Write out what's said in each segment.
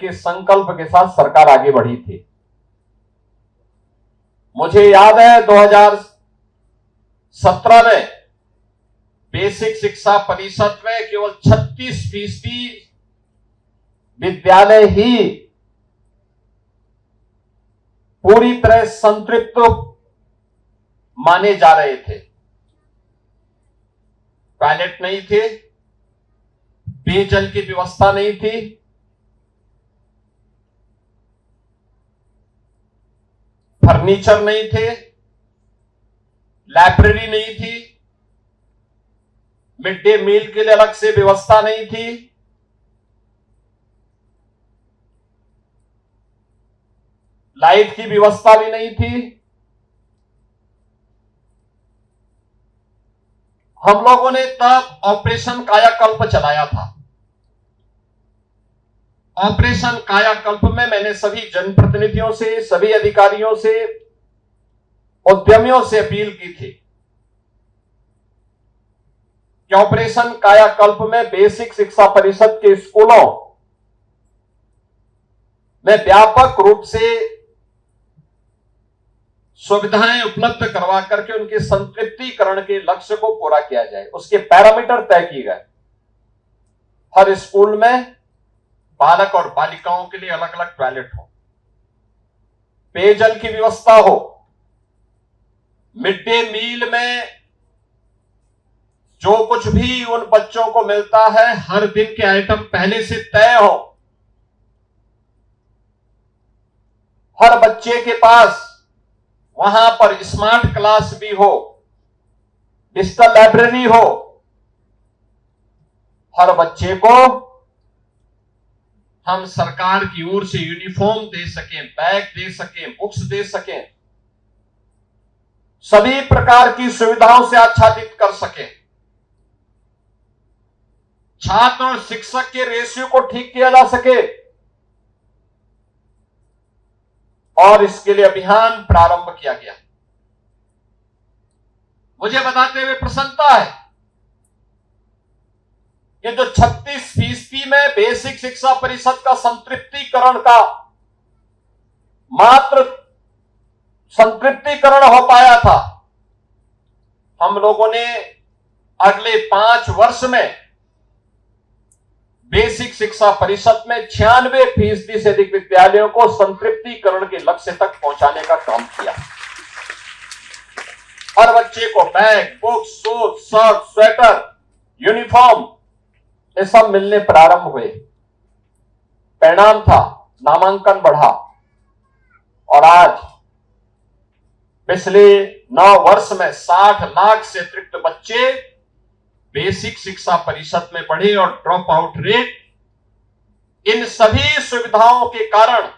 के संकल्प के साथ सरकार आगे बढ़ी थी। मुझे याद है 2017 में बेसिक शिक्षा परिषद में केवल 36% विद्यालय ही पूरी तरह संतृप्त माने जा रहे थे। टॉयलेट नहीं थे, पेयजल की व्यवस्था नहीं थी, फर्नीचर नहीं थे, लाइब्रेरी नहीं थी, मिड डे मील के लिए अलग से व्यवस्था नहीं थी, लाइट की व्यवस्था भी नहीं थी। हम लोगों ने तब ऑपरेशन कायाकल्प चलाया था। ऑपरेशन कायाकल्प में मैंने सभी जनप्रतिनिधियों से, सभी अधिकारियों से, उद्यमियों से अपील की थी कि ऑपरेशन कायाकल्प में बेसिक शिक्षा परिषद के स्कूलों में व्यापक रूप से सुविधाएं उपलब्ध करवा करके उनके संतृप्तिकरण के लक्ष्य को पूरा किया जाए। उसके पैरामीटर तय किए गए। हर स्कूल में बालक और बालिकाओं के लिए अलग अलग टॉयलेट हो, पेयजल की व्यवस्था हो, मिड डे मील में जो कुछ भी उन बच्चों को मिलता है हर दिन के आइटम पहले से तय हो, हर बच्चे के पास वहां पर स्मार्ट क्लास भी हो, डिजिटल लाइब्रेरी हो, हर बच्चे को हम सरकार की ओर से यूनिफॉर्म दे सकें, बैग दे सकें, बुक्स दे सकें, सभी प्रकार की सुविधाओं से आच्छादित कर सकें। छात्र और शिक्षक के रेशियो को ठीक किया जा सके और इसके लिए अभियान प्रारंभ किया गया। मुझे बताते हुए प्रसन्नता है कि जो 36% में बेसिक शिक्षा परिषद का संतृप्तिकरण का मात्र संतृप्तिकरण हो पाया था, हम लोगों ने अगले 5 वर्ष में बेसिक शिक्षा परिषद में 96% से अधिक विद्यालयों को संतृप्तिकरण के लक्ष्य तक पहुंचाने का काम किया। हर बच्चे को bag, books, shoes, shirt, sweater, uniform ये सब मिलने प्रारंभ हुए। परिणाम था नामांकन बढ़ा और आज पिछले 9 वर्ष में 60 लाख से अतिरिक्त बच्चे बेसिक शिक्षा परिषद में पढ़े और ड्रॉप आउट रेट इन सभी सुविधाओं के कारण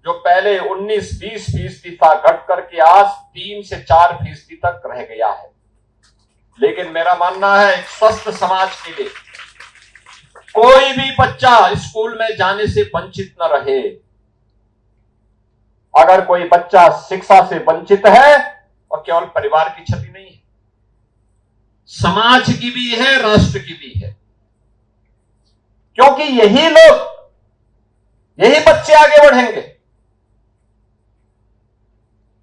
जो पहले 19-20% था घट करके आज 3 से 4% तक रह गया है। लेकिन मेरा मानना है एक स्वस्थ समाज के लिए कोई भी बच्चा स्कूल में जाने से वंचित न रहे। अगर कोई बच्चा शिक्षा से वंचित है और केवल परिवार की क्षति नहीं है, समाज की भी है, राष्ट्र की भी है। क्योंकि यही लोग, यही बच्चे आगे बढ़ेंगे।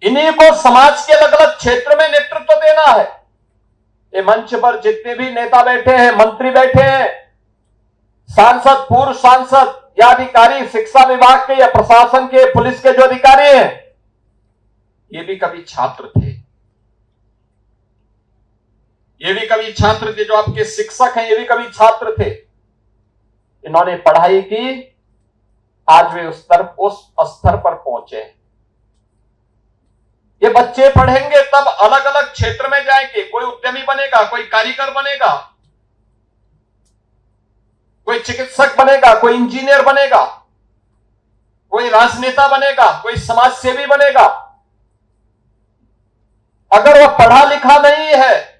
इन्हीं को समाज के अलग अलग क्षेत्र में नेतृत्व देना है। ये मंच पर जितने भी नेता बैठे हैं, मंत्री बैठे हैं, सांसद, पूर्व सांसद या अधिकारी शिक्षा विभाग के या प्रशासन के, पुलिस के जो अधिकारी हैं, ये भी कभी छात्र थे। ये भी कभी छात्र थे। जो आपके शिक्षक हैं ये भी कभी छात्र थे। इन्होंने पढ़ाई की, आज वे उस स्तर पर पहुंचे। ये बच्चे पढ़ेंगे तब अलग अलग क्षेत्र में जाएंगे। कोई उद्यमी बनेगा, कोई कारीगर बनेगा, कोई चिकित्सक बनेगा, कोई इंजीनियर बनेगा, कोई राजनेता बनेगा, कोई समाज सेवी बनेगा। अगर वह पढ़ा लिखा नहीं है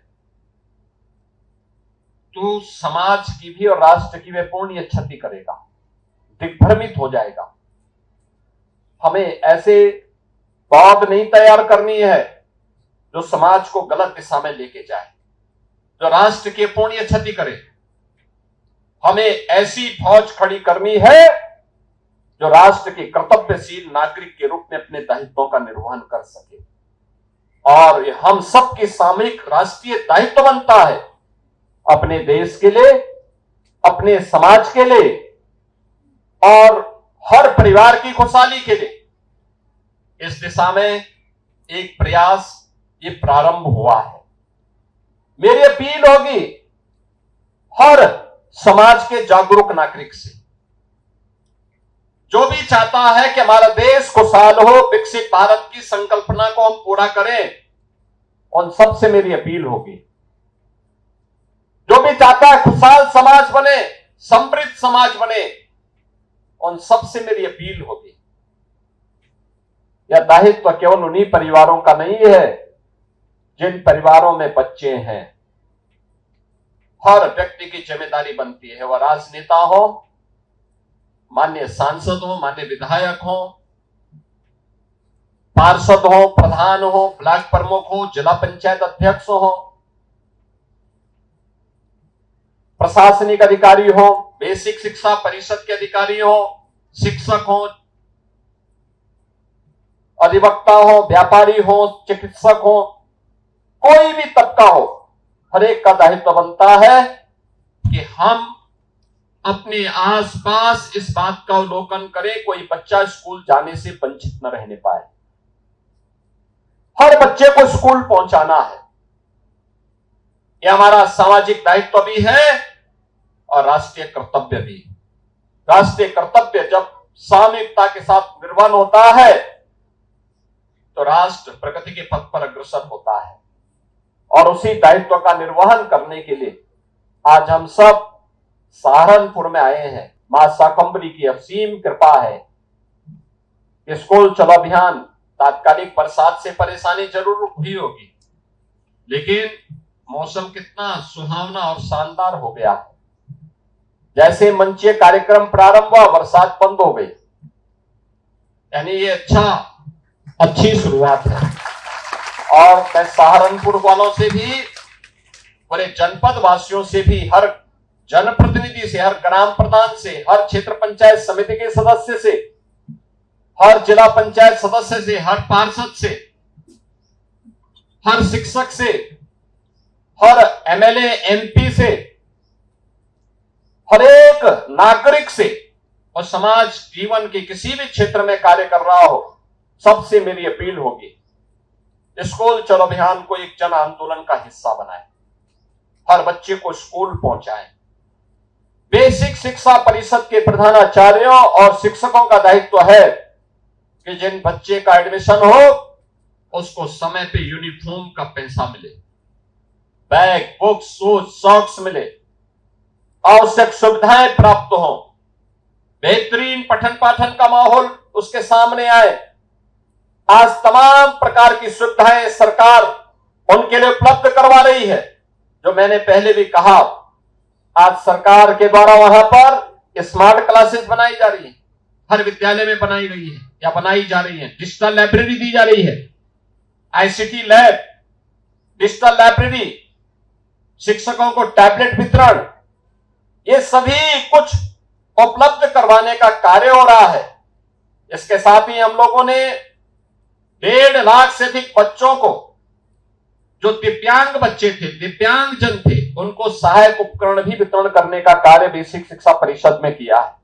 तो समाज की भी और राष्ट्र की वह पूर्ण क्षति करेगा, दिग्भ्रमित हो जाएगा। हमें ऐसे पौध नहीं तैयार करनी है जो समाज को गलत दिशा में लेके जाए, जो राष्ट्र की पूर्ण क्षति करे। हमें ऐसी फौज खड़ी करनी है जो राष्ट्र के कर्तव्यशील नागरिक के रूप में अपने दायित्वों का निर्वहन कर सके। और ये हम सबकी सामूहिक राष्ट्रीय दायित्व बनता है अपने देश के लिए, अपने समाज के लिए और हर परिवार की खुशहाली के लिए। इस दिशा में एक प्रयास ये प्रारंभ हुआ है। मेरी अपील होगी हर समाज के जागरूक नागरिक से, जो भी चाहता है कि हमारा देश खुशहाल हो, विकसित भारत की संकल्पना को हम पूरा करें, उन सबसे मेरी अपील होगी। जो भी चाहता है खुशहाल समाज बने, समृद्ध समाज बने, उन सबसे मेरी अपील होगी। यह दायित्व केवल उन्हीं परिवारों का नहीं है जिन परिवारों में बच्चे हैं। हर व्यक्ति की जिम्मेदारी बनती है, वह राजनेता हो, माननीय सांसद हो, माननीय विधायक हो, पार्षद हो, प्रधान हो, ब्लॉक प्रमुख हो, जिला पंचायत अध्यक्ष हो, प्रशासनिक अधिकारी हो, बेसिक शिक्षा परिषद के अधिकारी हो, शिक्षक हो, अधिवक्ता हो, व्यापारी हो, चिकित्सक हो, कोई भी तबका हो, हर एक का दायित्व बनता है कि हम अपने आसपास इस बात का अवलोकन करें कोई बच्चा स्कूल जाने से वंचित न रहने पाए। हर बच्चे को स्कूल पहुंचाना है, यह हमारा सामाजिक दायित्व भी है और राष्ट्रीय कर्तव्य भी। राष्ट्रीय कर्तव्य जब सामूहिकता के साथ निर्वहन होता है तो राष्ट्र प्रगति के पथ पर अग्रसर होता है। और उसी दायित्व का निर्वहन करने के लिए आज हम सब सहारनपुर में आए हैं। मां शाकंभरी की असीम कृपा है। स्कूल चलो अभियान तात्कालिक बरसात से परेशानी जरूर हुई होगी, लेकिन मौसम कितना सुहावना और शानदार हो गया है। जैसे मंचीय कार्यक्रम प्रारंभ हुआ, बरसात बंद हो गई, यानी ये अच्छी शुरुआत है। और मैं सहारनपुर वालों से भी, पूरे जनपद वासियों से भी, हर जनप्रतिनिधि से, हर ग्राम प्रधान से, हर क्षेत्र पंचायत समिति के सदस्य से, हर जिला पंचायत सदस्य से, हर पार्षद से, हर शिक्षक से, हर एमएलए एमपी से, हर एक नागरिक से और समाज जीवन के किसी भी क्षेत्र में कार्य कर रहा हो, सबसे मेरी अपील होगी स्कूल चलो अभियान को एक जन आंदोलन का हिस्सा बनाएं। हर बच्चे को स्कूल पहुंचाएं। बेसिक शिक्षा परिषद के प्रधानाचार्यों और शिक्षकों का दायित्व है कि जिन बच्चे का एडमिशन हो उसको समय पे यूनिफॉर्म का पैसा मिले, बैग, बुक्स, शूज, सॉक्स मिले, आवश्यक सुविधाएं प्राप्त हो, बेहतरीन पठन पाठन का माहौल उसके सामने आए। आज तमाम प्रकार की सुविधाएं सरकार उनके लिए उपलब्ध करवा रही है। जो मैंने पहले भी कहा, आज सरकार के द्वारा वहां पर स्मार्ट क्लासेस बनाई जा रही है, हर विद्यालय में बनाई गई है या बनाई जा रही है। डिजिटल लाइब्रेरी दी जा रही है, आईसीटी लैब, डिजिटल लाइब्रेरी, शिक्षकों को टैबलेट वितरण, ये सभी कुछ उपलब्ध करवाने का कार्य हो रहा है। इसके साथ ही हम लोगों ने 1.5 लाख से अधिक बच्चों को, जो दिव्यांग बच्चे थे, दिव्यांग जन थे, उनको सहायक उपकरण भी वितरण करने का कार्य बेसिक शिक्षा परिषद में किया है।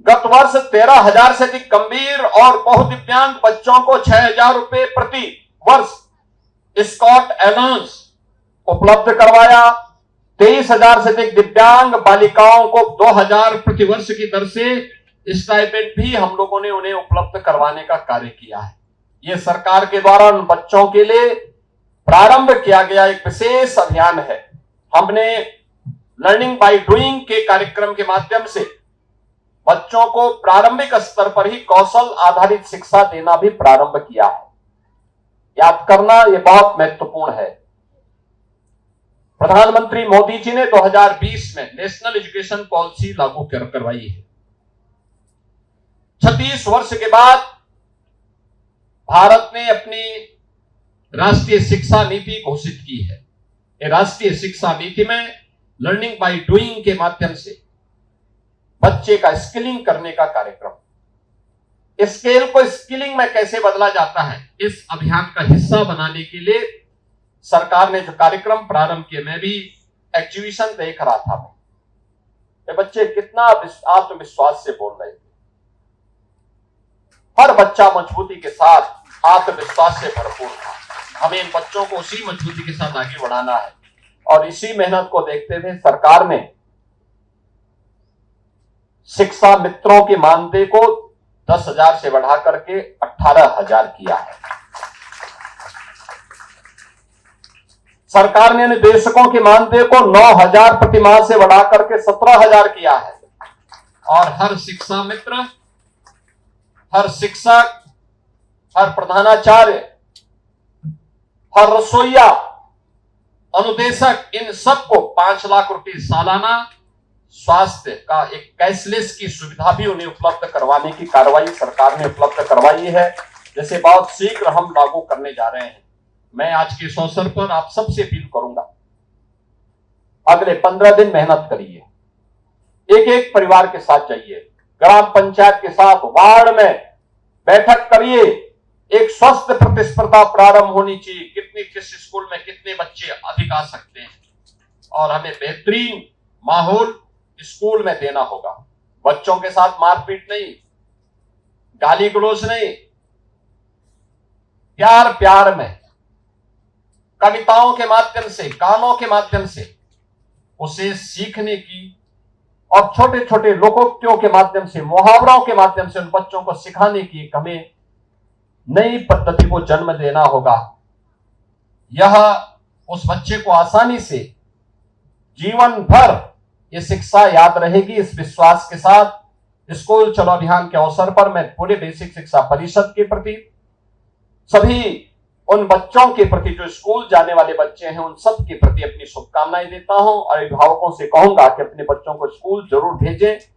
गत वर्ष 13,000 से अधिक गंभीर और बहुदिव्यांग बच्चों को 6,000 रुपए प्रति वर्ष स्कॉट अलाउंस उपलब्ध करवाया। 23,000 से अधिक दिव्यांग बालिकाओं को 2,000 प्रति वर्ष की दर से स्टाइपेंड भी हम लोगों ने उन्हें उपलब्ध करवाने का कार्य किया है। यह सरकार के द्वारा उन बच्चों के लिए प्रारंभ किया गया एक विशेष अभियान है। हमने लर्निंग बाय डूइंग के कार्यक्रम के माध्यम से बच्चों को प्रारंभिक स्तर पर ही कौशल आधारित शिक्षा देना भी प्रारंभ किया है। याद करना यह बहुत महत्वपूर्ण है। प्रधानमंत्री मोदी जी ने 2020 में नेशनल एजुकेशन पॉलिसी लागू करवाई है। 36 वर्ष के बाद भारत ने अपनी राष्ट्रीय शिक्षा नीति घोषित की है। ये राष्ट्रीय शिक्षा नीति में लर्निंग बाय डूइंग के माध्यम से बच्चे का स्किलिंग करने का कार्यक्रम। स्केल को स्किलिंग में कैसे बदला जाता है, इस अभियान का हिस्सा बनाने के लिए सरकार ने जो कार्यक्रम प्रारंभ किए, मैं भी एग्जीबिशन देख रहा था। ये बच्चे कितना आत्मविश्वास से बोल रहे थे। हर बच्चा मजबूती के साथ आत्मविश्वास से भरपूर था। हमें इन बच्चों को उसी मजबूती के साथ आगे बढ़ाना है और इसी मेहनत को देखते हुए सरकार ने शिक्षा मित्रों के मानदेय को 10,000 से बढ़ा करके 18,000 किया है। सरकार ने निदेशकों के मानदेय को 9,000 प्रति माह से बढ़ा करके 17,000 किया है और हर शिक्षा मित्र, हर शिक्षक, हर प्रधानाचार्य, हर रसोइया, अनुदेशक, इन सबको 5 लाख रुपए सालाना स्वास्थ्य का एक कैशलेस की सुविधा भी उन्हें उपलब्ध करवाने की कार्रवाई सरकार ने उपलब्ध करवाई है, जिसे बहुत शीघ्र हम लागू करने जा रहे हैं। मैं आज के इस अवसर पर आप सबसे अपील करूंगा, अगले 15 दिन मेहनत करिए, एक एक परिवार के साथ जाइए, ग्राम पंचायत के साथ वार्ड में बैठक करिए, एक स्वस्थ प्रतिस्पर्धा प्रारंभ होनी चाहिए, किस स्कूल में कितने बच्चे अधिक आ सकते हैं और हमें बेहतरीन माहौल स्कूल में देना होगा। बच्चों के साथ मारपीट नहीं, गाली गलौज नहीं, प्यार प्यार में कविताओं के माध्यम से, गानों के माध्यम से उसे सीखने की और छोटे छोटे लोकोक्तियों के माध्यम से, मुहावरों के माध्यम से उन बच्चों को सिखाने की हमें नई पद्धति को जन्म देना होगा। यह उस बच्चे को आसानी से जीवन भर ये शिक्षा याद रहेगी। इस विश्वास के साथ स्कूल चलो अभियान के अवसर पर मैं पूरे बेसिक शिक्षा परिषद के प्रति, सभी उन बच्चों के प्रति जो स्कूल जाने वाले बच्चे हैं, उन सब के प्रति अपनी शुभकामनाएं देता हूं और अभिभावकों से कहूंगा कि अपने बच्चों को स्कूल जरूर भेजें।